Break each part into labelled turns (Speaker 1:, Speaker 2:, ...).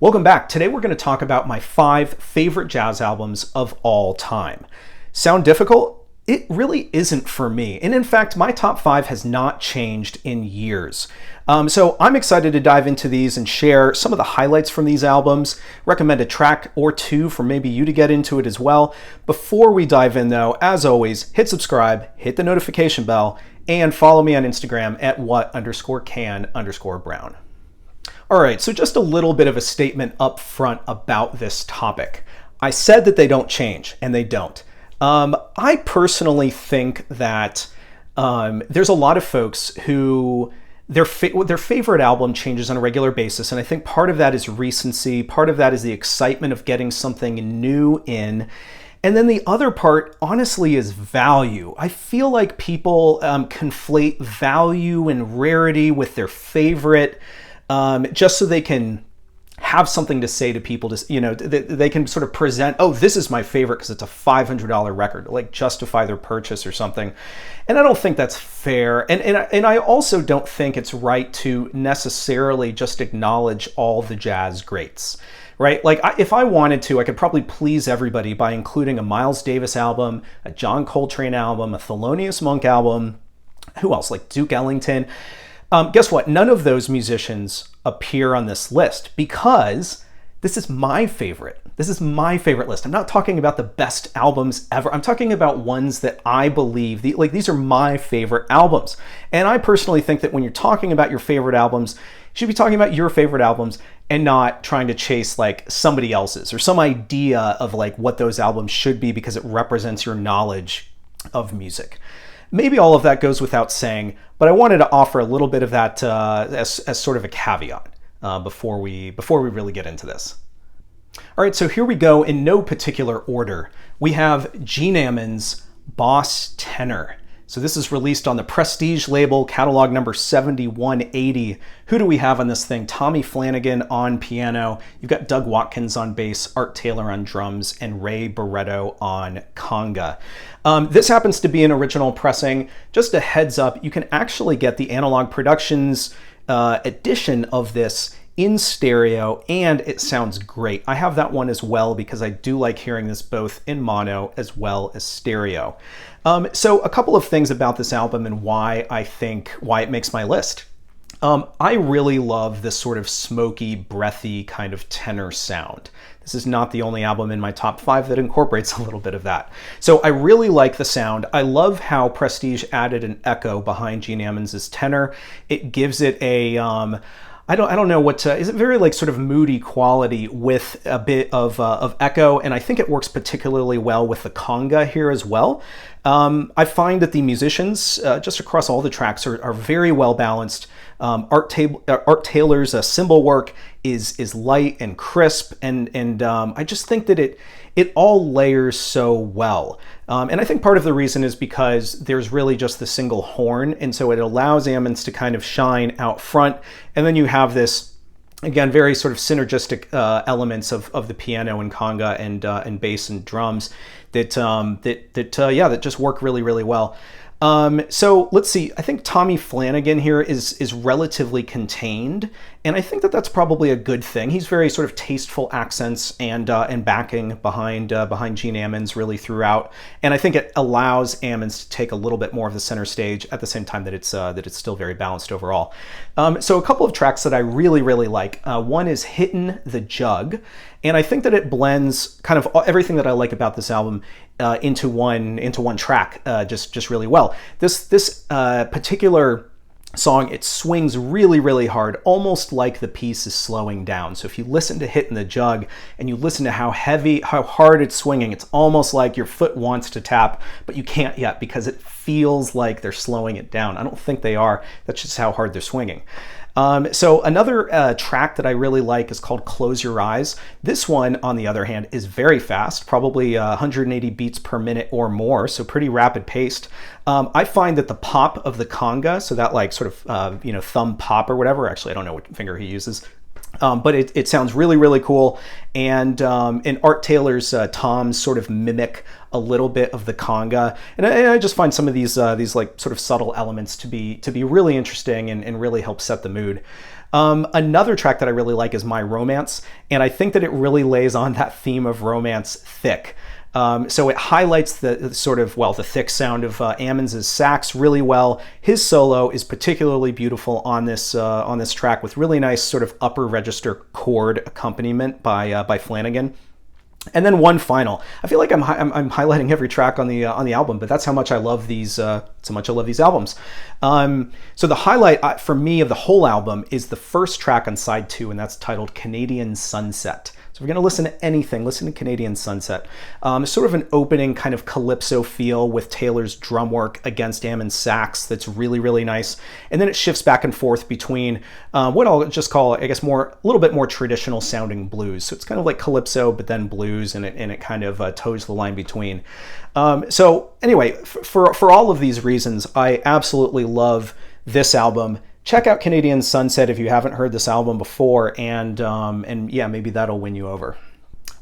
Speaker 1: Welcome back. Today we're going to talk about my 5 favorite jazz albums of all time. Sound difficult? It really isn't for me. And in fact, my top 5 has not changed in years. So I'm excited to dive into these and share some of the highlights from these albums, recommend a track or two for maybe you to get into it as well. Before we dive in though, as always, hit subscribe, hit the notification bell, and follow me on Instagram at what_can_brown. All right, so just a little bit of a statement up front about this topic. I said that they don't change, and they don't. I personally think that there's a lot of folks who their favorite album changes on a regular basis, and I think part of that is recency, part of that is the excitement of getting something new in, and then the other part, honestly, is value. I feel like people conflate value and rarity with their favorite, just so they can have something to say to people. They can sort of present, oh, this is my favorite because it's a $500 record, like justify their purchase or something. And I don't think that's fair. And I also don't think it's right to necessarily just acknowledge all the jazz greats, right? Like if I wanted to, I could probably please everybody by including a Miles Davis album, a John Coltrane album, a Thelonious Monk album, who else? Like Duke Ellington. Guess what? None of those musicians appear on this list because this is my favorite. This is my favorite list. I'm not talking about the best albums ever. I'm talking about ones that I believe, these are my favorite albums. And I personally think that when you're talking about your favorite albums, you should be talking about your favorite albums and not trying to chase like somebody else's or some idea of like what those albums should be because it represents your knowledge of music. Maybe all of that goes without saying, but I wanted to offer a little bit of that as sort of a caveat before we really get into this. All right, so here we go in no particular order. We have Gene Ammons' Boss Tenor. So this is released on the Prestige label, catalog number 7180. Who do we have on this thing? Tommy Flanagan on piano. You've got Doug Watkins on bass, Art Taylor on drums, and Ray Barretto on conga. This happens to be an original pressing. Just a heads up, you can actually get the Analog Productions edition of this in stereo, and it sounds great. I have that one as well because I do like hearing this both in mono as well as stereo. So a couple of things about this album and why it makes my list. I really love this sort of smoky, breathy kind of tenor sound. This is not the only album in my top 5 that incorporates a little bit of that. So I really like the sound. I love how Prestige added an echo behind Gene Ammons' tenor. It gives it a I don't know what to, is it very like sort of moody quality with a bit of echo, and I think it works particularly well with the conga here as well. I find that the musicians just across all the tracks are very well balanced. Art Taylor's cymbal work is light and crisp, and I just think that it all layers so well. And I think part of the reason is because there's really just the single horn, and so it allows Ammons to kind of shine out front, and then you have this, again, very sort of synergistic elements of the piano and conga and bass and drums that just work really, really well. So let's see, I think Tommy Flanagan here is relatively contained, and I think that that's probably a good thing. He's very sort of tasteful accents and backing behind Gene Ammons really throughout, and I think it allows Ammons to take a little bit more of the center stage at the same time that it's still very balanced overall. So a couple of tracks that I really, really like. One is Hittin' the Jug, and I think that it blends kind of everything that I like about this album into one track just really well. This particular song, it swings really, really hard, almost like the piece is slowing down. So if you listen to Hittin' the Jug and you listen to how hard it's swinging, it's almost like your foot wants to tap, but you can't yet because it feels like they're slowing it down. I don't think they are. That's just how hard they're swinging. So another track that I really like is called Close Your Eyes. This one, on the other hand, is very fast, probably 180 beats per minute or more, so pretty rapid paced. I find that the pop of the conga, so that like sort of thumb pop or whatever, actually I don't know what finger he uses, but it sounds really, really cool. And Art Taylor's toms sort of mimic a little bit of the conga, and I just find some of these like sort of subtle elements to be really interesting and really help set the mood. Another track that I really like is My Romance, and I think that it really lays on that theme of romance thick. So it highlights the sort of, well, the thick sound of Ammons' sax really well. His solo is particularly beautiful on this track, with really nice sort of upper register chord accompaniment by Flanagan. And then one final. I feel like I'm highlighting every track on the album, but that's how much I love these. Albums. So the highlight for me of the whole album is the first track on side 2, and that's titled Canadian Sunset. So if we're going to listen to anything, listen to Canadian Sunset. It's sort of an opening kind of calypso feel with Taylor's drum work against Ammons' sax that's really, really nice. And then it shifts back and forth between what I'll just call, I guess, a little bit more traditional sounding blues. So it's kind of like calypso, but then blues, and it kind of toes the line between. So anyway, for all of these reasons, I absolutely love this album. Check out Canadian Sunset if you haven't heard this album before, and yeah, maybe that'll win you over.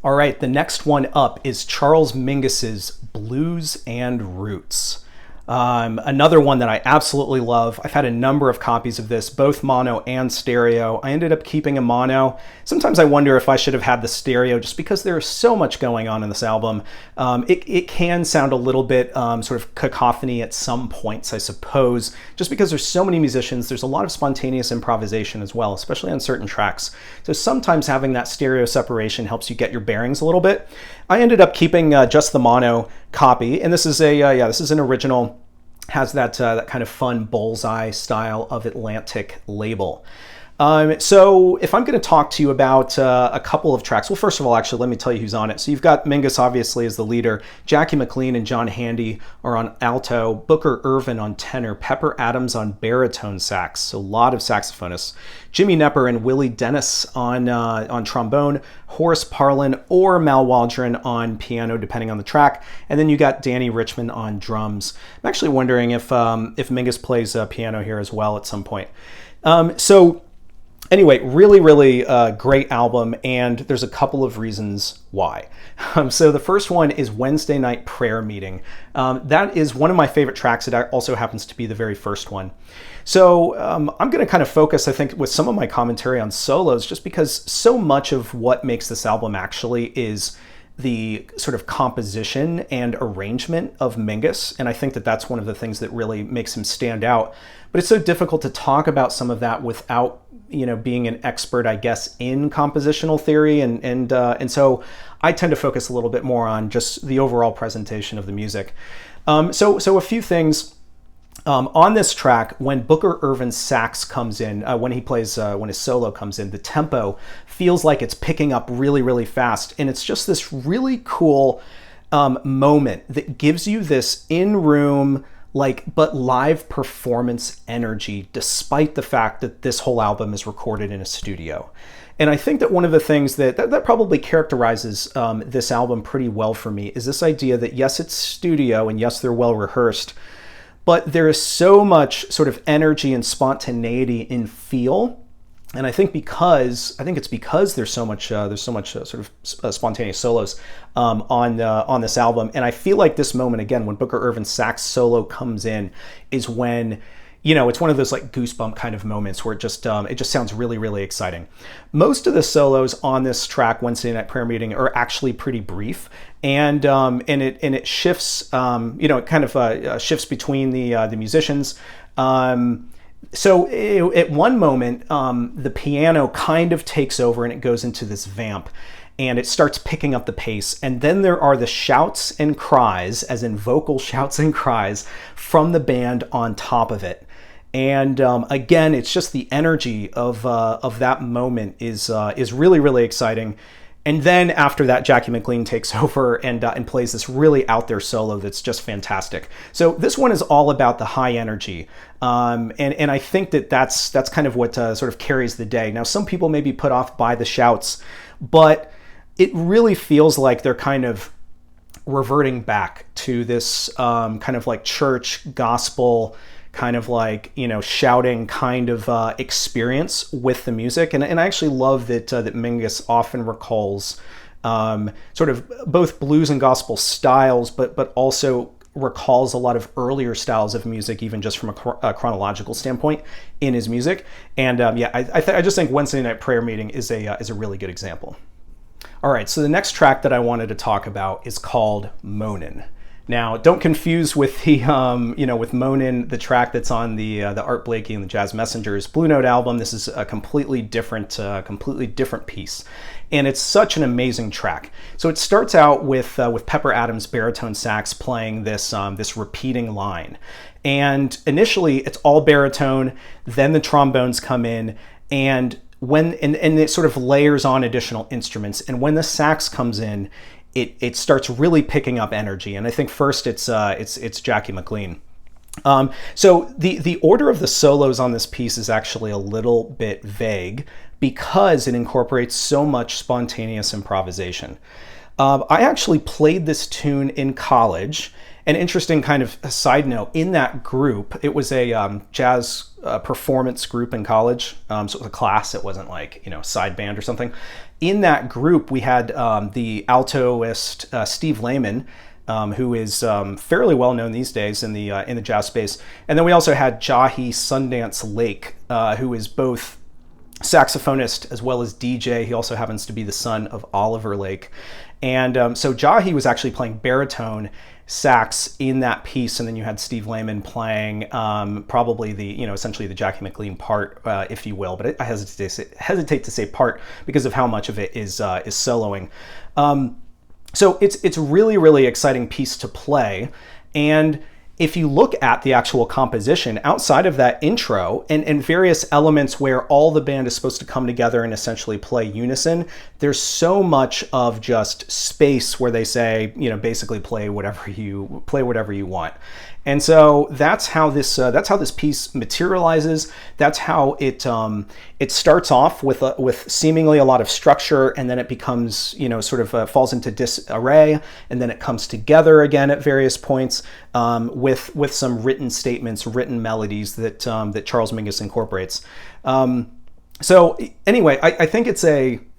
Speaker 1: All right, the next one up is Charles Mingus's Blues and Roots. Another one that I absolutely love. I've had a number of copies of this, both mono and stereo. I ended up keeping a mono. Sometimes I wonder if I should have had the stereo, just because there's so much going on in this album. It can sound a little bit sort of cacophony at some points, I suppose, just because there's so many musicians. There's a lot of spontaneous improvisation as well, especially on certain tracks. So sometimes having that stereo separation helps you get your bearings a little bit. I ended up keeping just the mono copy, and this is an original. Has that kind of fun bullseye style of Atlantic label. So if I'm going to talk to you about a couple of tracks, well, first of all, actually, let me tell you who's on it. So you've got Mingus, obviously, as the leader. Jackie McLean and John Handy are on alto. Booker Ervin on tenor. Pepper Adams on baritone sax. So a lot of saxophonists. Jimmy Knepper and Willie Dennis on trombone. Horace Parlin or Mal Waldron on piano, depending on the track. And then you got Danny Richmond on drums. I'm actually wondering if Mingus plays piano here as well at some point. Anyway, really, really great album, and there's a couple of reasons why. So the first one is Wednesday Night Prayer Meeting. That is one of my favorite tracks. It also happens to be the very first one. So I'm going to kind of focus, I think, with some of my commentary on solos, just because so much of what makes this album actually is the sort of composition and arrangement of Mingus, and I think that that's one of the things that really makes him stand out. But it's so difficult to talk about some of that without, being an expert, I guess, in compositional theory, and so I tend to focus a little bit more on just the overall presentation of the music. So a few things. On this track, when Booker Ervin's sax comes in, when his solo comes in, the tempo feels like it's picking up really, really fast. And it's just this really cool moment that gives you this in-room, but live performance energy, despite the fact that this whole album is recorded in a studio. And I think that one of the things that probably characterizes this album pretty well for me is this idea that, yes, it's studio, and yes, they're well rehearsed, but there is so much sort of energy and spontaneity in feel, and I think it's because there's so much sort of spontaneous solos on this album, and I feel like this moment again when Booker Ervin's sax solo comes in is when it's one of those like goosebump kind of moments where it just sounds really, really exciting. Most of the solos on this track, Wednesday Night Prayer Meeting, are actually pretty brief, and it shifts, it kind of shifts between the musicians. So at one moment, the piano kind of takes over and it goes into this vamp, and it starts picking up the pace. And then there are the shouts and cries, as in vocal shouts and cries, from the band on top of it. And again, it's just the energy of that moment is really, really exciting. And then after that, Jackie McLean takes over and plays this really out there solo that's just fantastic. So this one is all about the high energy, and I think that's kind of what sort of carries the day. Now, some people may be put off by the shouts, but it really feels like they're kind of reverting back to this kind of like church gospel, kind of like, shouting kind of experience with the music. And I actually love that Mingus often recalls sort of both blues and gospel styles, but also recalls a lot of earlier styles of music, even just from a chronological standpoint in his music. And yeah, I just think Wednesday Night Prayer Meeting is a really good example. All right, so the next track that I wanted to talk about is called Moanin'. Now, don't confuse with the, with Moanin', the track that's on the Art Blakey and the Jazz Messengers Blue Note album. This is a completely different piece, and it's such an amazing track. So it starts out with Pepper Adams' baritone sax playing this repeating line, and initially it's all baritone. Then the trombones come in, and it sort of layers on additional instruments. And when the sax comes in, it starts really picking up energy. And I think first it's Jackie McLean. So the order of the solos on this piece is actually a little bit vague because it incorporates so much spontaneous improvisation. I actually played this tune in college. An interesting kind of side note, in that group, it was a jazz performance group in college. So it was a class. It wasn't like, side band or something. In that group, we had the altoist Steve Lehman, who is fairly well known these days in the jazz space. And then we also had Jahi Sundance Lake, who is both saxophonist as well as DJ. He also happens to be the son of Oliver Lake. And so Jahi was actually playing baritone sax in that piece, and then you had Steve Lehman playing probably the essentially the Jackie McLean part, if you will. But I hesitate to say part because of how much of it is soloing. So it's really, really exciting piece to play. And if you look at the actual composition outside of that intro and various elements where all the band is supposed to come together and essentially play unison, there's so much of just space where they say, basically play whatever you want. And so that's how this piece materializes. That's how it starts off with seemingly a lot of structure, and then it becomes falls into disarray, and then it comes together again at various points with some written statements, written melodies that Charles Mingus incorporates. So anyway, I think it's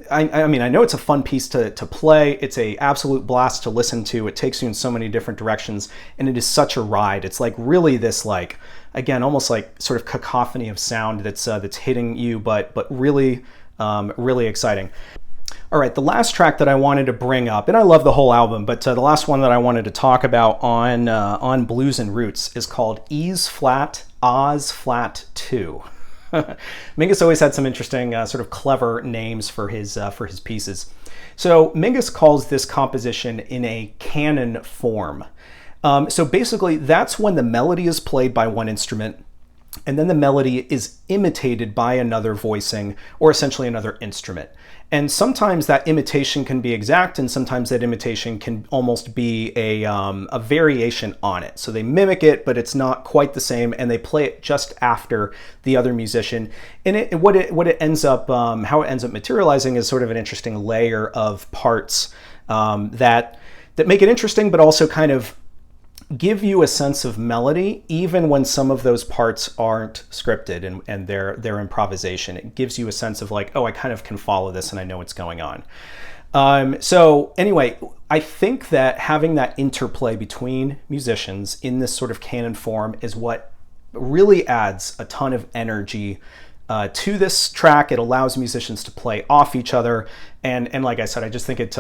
Speaker 1: I know it's a fun piece to play. It's a absolute blast to listen to. It takes you in so many different directions, and it is such a ride. It's like really this again, almost like sort of cacophony of sound that's hitting you, but really, really exciting. All right, the last track that I wanted to bring up, and I love the whole album, but the last one that I wanted to talk about on Blues and Roots is called E's Flat, Oz Flat 2. Mingus always had some interesting sort of clever names for his pieces. So Mingus calls this composition in a canon form. So basically that's when the melody is played by one instrument and then the melody is imitated by another voicing or essentially another instrument. And sometimes that imitation can be exact, and sometimes that imitation can almost be a variation on it. So they mimic it, but it's not quite the same, and they play it just after the other musician. And what it ends up, how it ends up materializing is sort of an interesting layer of parts that make it interesting, but also kind of give you a sense of melody, even when some of those parts aren't scripted and they're improvisation. It gives you a sense of like, oh, I kind of can follow this and I know what's going on. So anyway, I think that having that interplay between musicians in this sort of canon form is what really adds a ton of energy to this track. It allows musicians to play off each other, and like I said, I just think it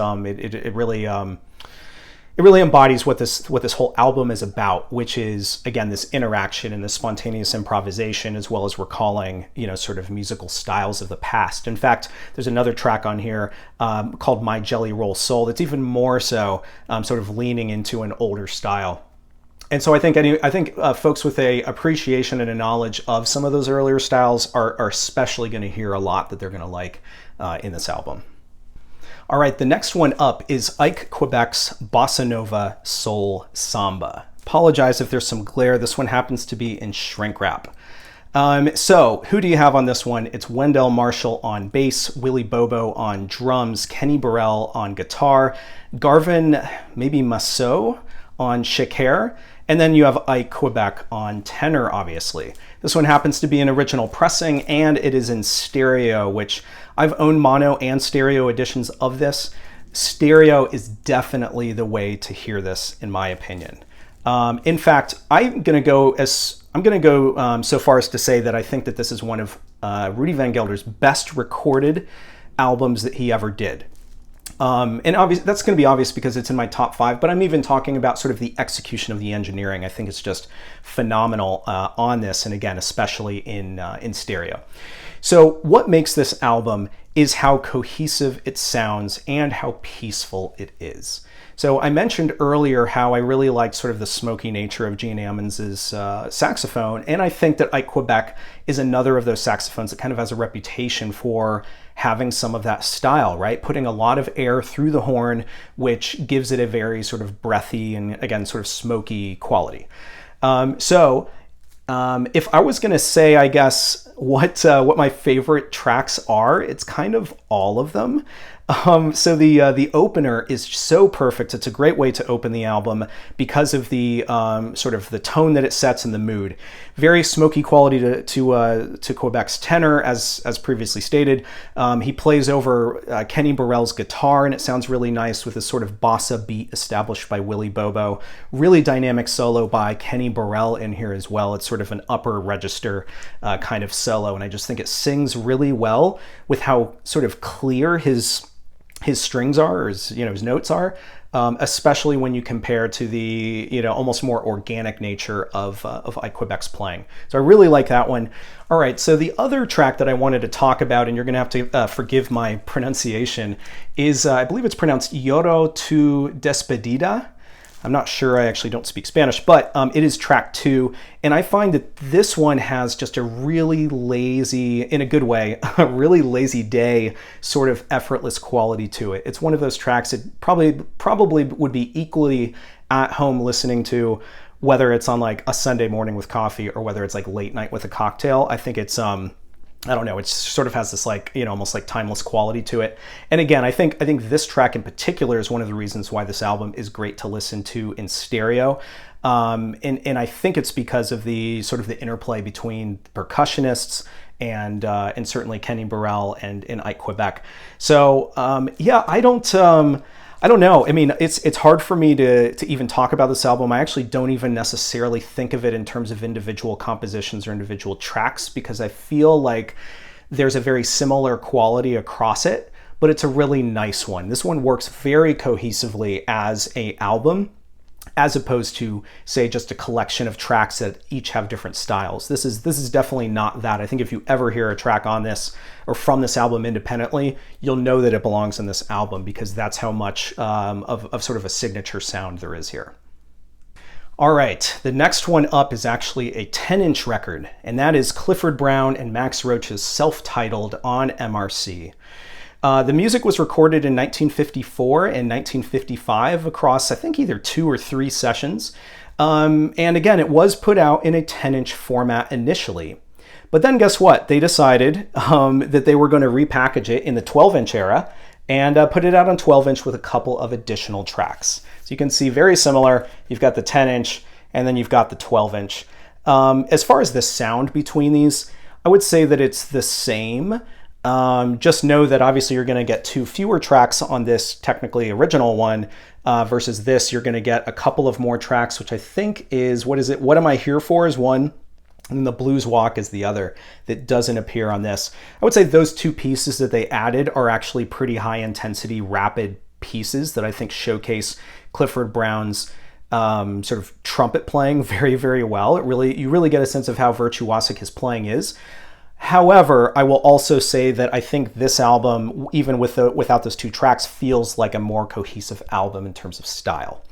Speaker 1: really embodies what this whole album is about, which is, again, this interaction and this spontaneous improvisation, as well as recalling, sort of musical styles of the past. In fact, there's another track on here called My Jelly Roll Soul that's even more so sort of leaning into an older style. And so I think folks with a appreciation and a knowledge of some of those earlier styles are especially going to hear a lot that they're going to like in this album. All right, the next one up is Ike Quebec's Bossa Nova Soul Samba. Apologize if there's some glare. This one happens to be in shrink wrap. So who do you have on this one? It's Wendell Marshall on bass, Willie Bobo on drums, Kenny Burrell on guitar, Garvin, maybe Massot on shaker, and then you have Ike Quebec on tenor, obviously. This one happens to be an original pressing, and it is in stereo, which I've owned mono and stereo editions of this. Stereo is definitely the way to hear this, in my opinion. In fact, I'm going to go so far as to say that I think that this is one of Rudy Van Gelder's best recorded albums that he ever did. And that's going to be obvious because it's in my top 5, but I'm even talking about sort of the execution of the engineering. I think it's just phenomenal on this, and again, especially in stereo. So what makes this album is how cohesive it sounds and how peaceful it is. So I mentioned earlier how I really liked sort of the smoky nature of Gene Ammons's saxophone, and I think that Ike Quebec is another of those saxophones that kind of has a reputation for having some of that style, right? Putting a lot of air through the horn, which gives it a very sort of breathy and, again, sort of smoky quality. If I was going to say, I guess, what my favorite tracks are, it's kind of all of them. So the opener is so perfect. It's a great way to open the album because of the sort of the tone that it sets and the mood. Very smoky quality to Quebec's tenor, as previously stated. He plays over Kenny Burrell's guitar, and it sounds really nice with this sort of bossa beat established by Willie Bobo. Really dynamic solo by Kenny Burrell in here as well. It's sort of an upper register kind of solo, and I just think it sings really well with how sort of clear his strings are, or his notes are, especially when you compare to the almost more organic nature of Ike Quebec's playing. So I really like that one. All right, so the other track that I wanted to talk about, and you're going to have to forgive my pronunciation, is I believe it's pronounced Lloro tu despedida. I'm not sure, I actually don't speak Spanish, but it is track 2, and I find that this one has just a really lazy, in a good way, a really lazy day sort of effortless quality to it. It's one of those tracks that probably would be equally at home listening to, whether it's on like a Sunday morning with coffee or whether it's like late night with a cocktail. I think it's I don't know, it sort of has this like, almost like timeless quality to it. And again, I think this track in particular is one of the reasons why this album is great to listen to in stereo. And I think it's because of the sort of the interplay between percussionists and certainly Kenny Burrell and Ike Quebec. So yeah, I don't know. I mean, it's hard for me to even talk about this album. I actually don't even necessarily think of it in terms of individual compositions or individual tracks, because I feel like there's a very similar quality across it, but it's a really nice one. This one works very cohesively as an album, as opposed to, say, just a collection of tracks that each have different styles. This is definitely not that. I think if you ever hear a track on this or from this album independently, you'll know that it belongs in this album, because that's how much of sort of a signature sound there is here. All right, the next one up is actually a 10-inch record, and that is Clifford Brown and Max Roach's self-titled on MRC. The music was recorded in 1954 and 1955 across, I think, either 2 or 3 sessions. And again, it was put out in a 10-inch format initially. But then guess what? They decided that they were going to repackage it in the 12-inch era and put it out on 12-inch with a couple of additional tracks. So you can see very similar. You've got the 10-inch and then you've got the 12-inch. As far as the sound between these, I would say that it's the same. Just know that obviously you're going to get 2 fewer tracks on this technically original one versus this. You're going to get a couple of more tracks, which I think is, What Am I Here For is one, and the Blues Walk is the other that doesn't appear on this. I would say those 2 pieces that they added are actually pretty high intensity, rapid pieces that I think showcase Clifford Brown's sort of trumpet playing very, very well. You really get a sense of how virtuosic his playing is. However, I will also say that I think this album, even without those 2 tracks, feels like a more cohesive album in terms of style.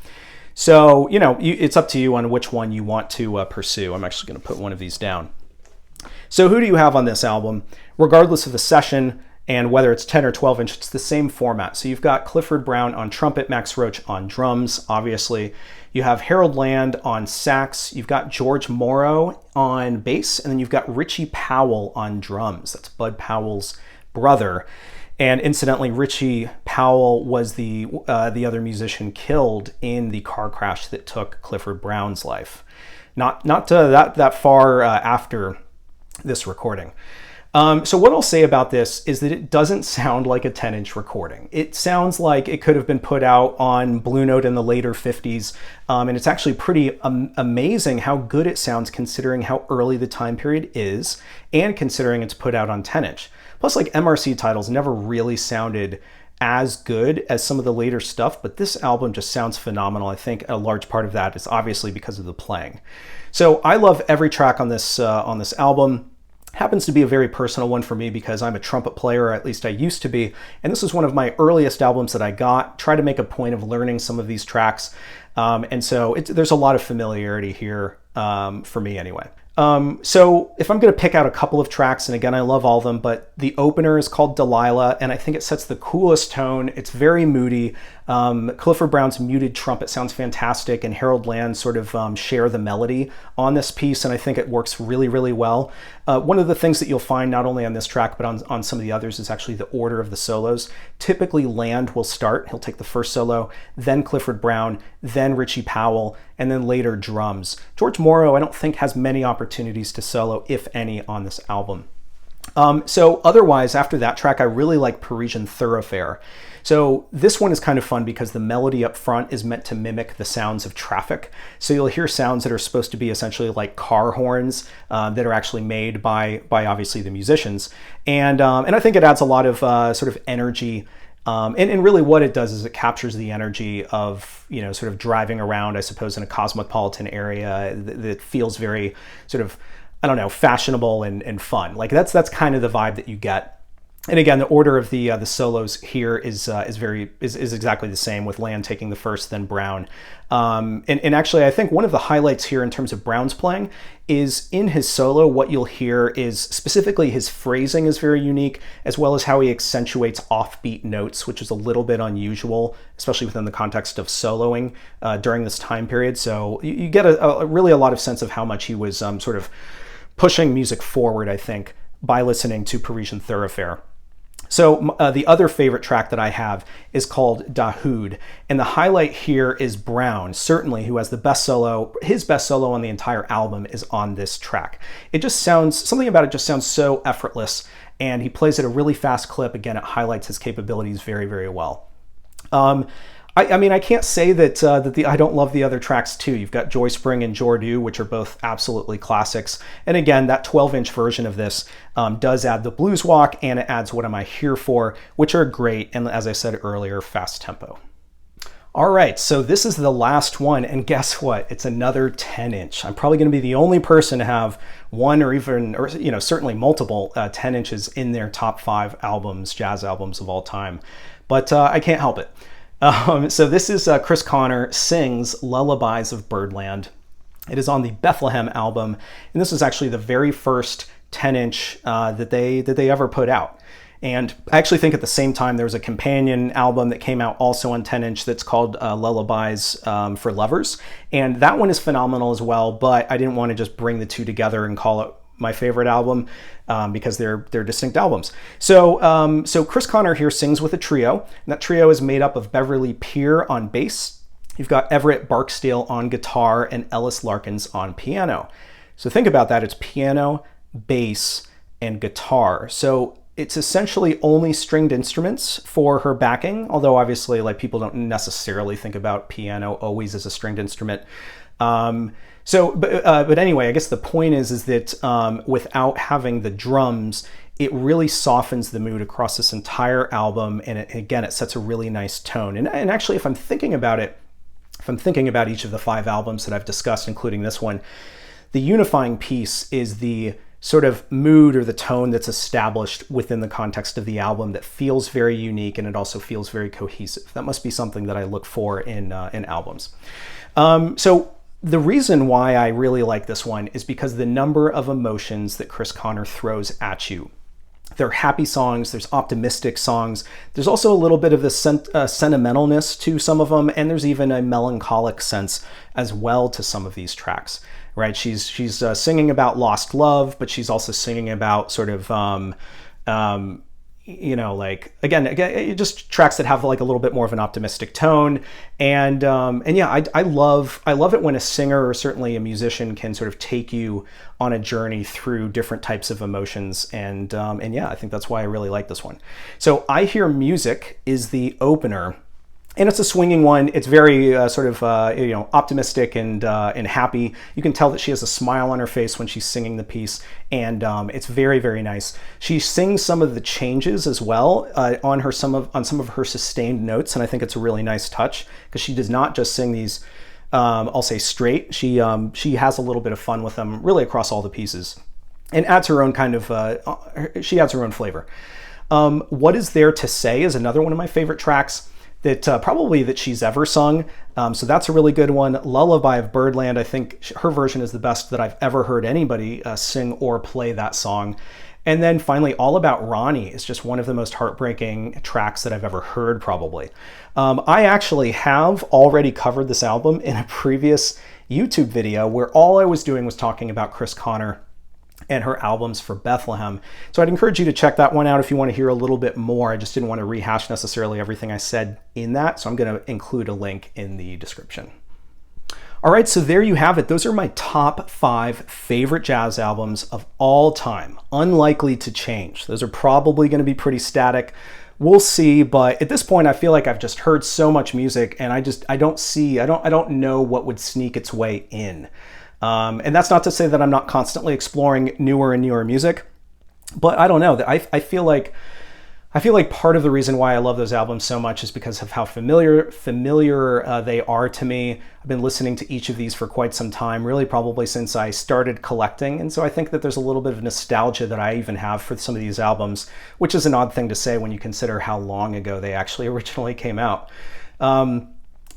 Speaker 1: So, it's up to you on which one you want to pursue. I'm actually going to put one of these down. So who do you have on this album? Regardless of the session and whether it's 10 or 12 inch, it's the same format. So you've got Clifford Brown on trumpet, Max Roach on drums, obviously. You have Harold Land on sax. You've got George Morrow on bass, and then you've got Richie Powell on drums. That's Bud Powell's brother. And incidentally, Richie Powell was the other musician killed in the car crash that took Clifford Brown's life. Not that far after this recording. So what I'll say about this is that it doesn't sound like a 10-inch recording. It sounds like it could have been put out on Blue Note in the later 50s, and it's actually pretty amazing how good it sounds considering how early the time period is and considering it's put out on 10-inch. Plus, like, MRC titles never really sounded as good as some of the later stuff, but this album just sounds phenomenal. I think a large part of that is obviously because of the playing. So I love every track on this album. Happens to be a very personal one for me because I'm a trumpet player, or at least I used to be, and this was one of my earliest albums that I got. Try to make a point of learning some of these tracks, and so there's a lot of familiarity here for me anyway. So if I'm going to pick out a couple of tracks, and again, I love all of them, but the opener is called Delilah, and I think it sets the coolest tone. It's very moody. Clifford Brown's muted trumpet sounds fantastic, and Harold Land sort of share the melody on this piece, and I think it works really, really well. One of the things that you'll find not only on this track, but on some of the others is actually the order of the solos. Typically, Land will start. He'll take the first solo, then Clifford Brown, then Richie Powell, and then later drums. George Morrow, I don't think, has many opportunities to solo, if any, on this album. So otherwise, after that track, I really like Parisian Thoroughfare. So this one is kind of fun because the melody up front is meant to mimic the sounds of traffic. So you'll hear sounds that are supposed to be essentially like car horns that are actually made by obviously the musicians. And I think it adds a lot of sort of energy. And really what it does is it captures the energy of, sort of driving around, I suppose, in a cosmopolitan area that feels very sort of, I don't know, fashionable and fun. Like that's kind of the vibe that you get. And again, the order of the solos here is exactly the same, with Land taking the first, then Brown. And actually, I think one of the highlights here in terms of Brown's playing is in his solo. What you'll hear is specifically his phrasing is very unique, as well as how he accentuates offbeat notes, which is a little bit unusual, especially within the context of soloing during this time period. So you get really a lot of sense of how much he was sort of pushing music forward, I think, by listening to Parisian Thoroughfare. So the other favorite track that I have is called Dahoud, and the highlight here is Brown, certainly, who has the best solo. His best solo on the entire album is on this track. It just sounds, something about it just sounds so effortless, and he plays at a really fast clip. Again, it highlights his capabilities very, very well. I mean, I can't say that I don't love the other tracks too. You've got Joy Spring and Jordu, which are both absolutely classics. And again, that 12-inch version of this does add the blues walk, and it adds What Am I Here For, which are great, and as I said earlier, fast tempo. All right, so this is the last one, and guess what? It's another 10-inch. I'm probably going to be the only person to have one or certainly multiple 10 inches in their top 5 albums, jazz albums of all time. But I can't help it. So this is Chris Connor sings Lullabies of Birdland. It is on the Bethlehem album, and this is actually the very first 10-inch that they ever put out. And I actually think at the same time there was a companion album that came out also on 10-inch that's called Lullabies for Lovers, and that one is phenomenal as well, but I didn't want to just bring the two together and call it my favorite album because they're distinct albums. So Chris Connor here sings with a trio, and that trio is made up of Beverly Peer on bass. You've got Everett Barksdale on guitar and Ellis Larkins on piano. So think about that. It's piano, bass, and guitar. So it's essentially only stringed instruments for her backing, although obviously like people don't necessarily think about piano always as a stringed instrument. But anyway, I guess the point is that without having the drums, it really softens the mood across this entire album, and it sets a really nice tone. And actually, if I'm thinking about each of the 5 albums that I've discussed, including this one, the unifying piece is the sort of mood or the tone that's established within the context of the album that feels very unique, and it also feels very cohesive. That must be something that I look for in albums. So the reason why I really like this one is because the number of emotions that Chris Connor throws at you. There are happy songs, there's optimistic songs, there's also a little bit of the sentimentalness to some of them, and there's even a melancholic sense as well to some of these tracks, right? She's singing about lost love, but she's also singing about sort of like again, just tracks that have like a little bit more of an optimistic tone, and yeah, I love it when a singer or certainly a musician can sort of take you on a journey through different types of emotions, and yeah, I think that's why I really like this one. So I Hear Music is the opener. And it's a swinging one. It's very sort of optimistic and happy. You can tell that she has a smile on her face when she's singing the piece, and it's very, very nice. She sings some of the changes as well on some of her sustained notes, and I think it's a really nice touch because she does not just sing these. I'll say straight. She has a little bit of fun with them, really across all the pieces, and adds her own kind of. She adds her own flavor. What Is There to Say is another one of my favorite tracks that probably that she's ever sung. So that's a really good one. Lullaby of Birdland, I think her version is the best that I've ever heard anybody sing or play that song. And then finally, All About Ronnie is just one of the most heartbreaking tracks that I've ever heard, probably. I actually have already covered this album in a previous YouTube video where all I was doing was talking about Chris Connor and her albums for Bethlehem. So I'd encourage you to check that one out if you want to hear a little bit more. I just didn't want to rehash necessarily everything I said in that, so I'm going to include a link in the description. All right, so there you have it. Those are my top 5 favorite jazz albums of all time, unlikely to change. Those are probably going to be pretty static. We'll see, but at this point I feel like I've just heard so much music, and I don't know what would sneak its way in. And that's not to say that I'm not constantly exploring newer and newer music, but I don't know. I feel like part of the reason why I love those albums so much is because of how familiar they are to me. I've been listening to each of these for quite some time, really probably since I started collecting, and so I think that there's a little bit of nostalgia that I even have for some of these albums, which is an odd thing to say when you consider how long ago they actually originally came out.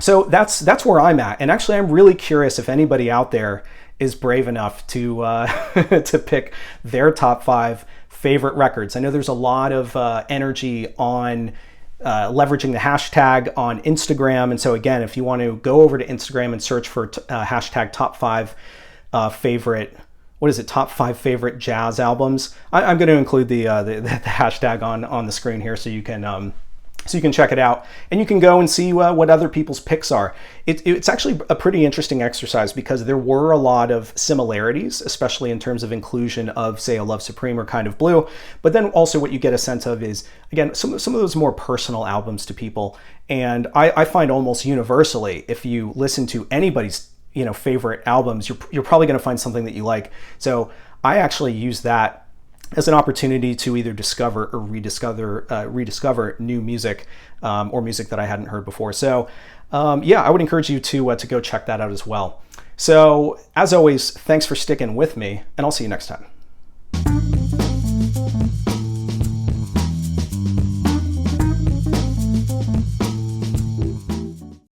Speaker 1: So that's where I'm at, and actually I'm really curious if anybody out there is brave enough to to pick their top 5 favorite records. I know there's a lot of energy on leveraging the hashtag on Instagram, and so again, if you want to go over to Instagram and search for hashtag top 5 favorite. What is it? Top 5 favorite jazz albums. I'm going to include the hashtag on the screen here, so you can. So you can check it out, and you can go and see what other people's picks are. It's actually a pretty interesting exercise because there were a lot of similarities, especially in terms of inclusion of, say, A Love Supreme or Kind of Blue. But then also what you get a sense of is, again, some of those more personal albums to people. And I find almost universally, if you listen to anybody's favorite albums, you're probably going to find something that you like. So I actually use that as an opportunity to either discover or rediscover new music or music that I hadn't heard before. So yeah, I would encourage you to go check that out as well. So as always, thanks for sticking with me, and I'll see you next time.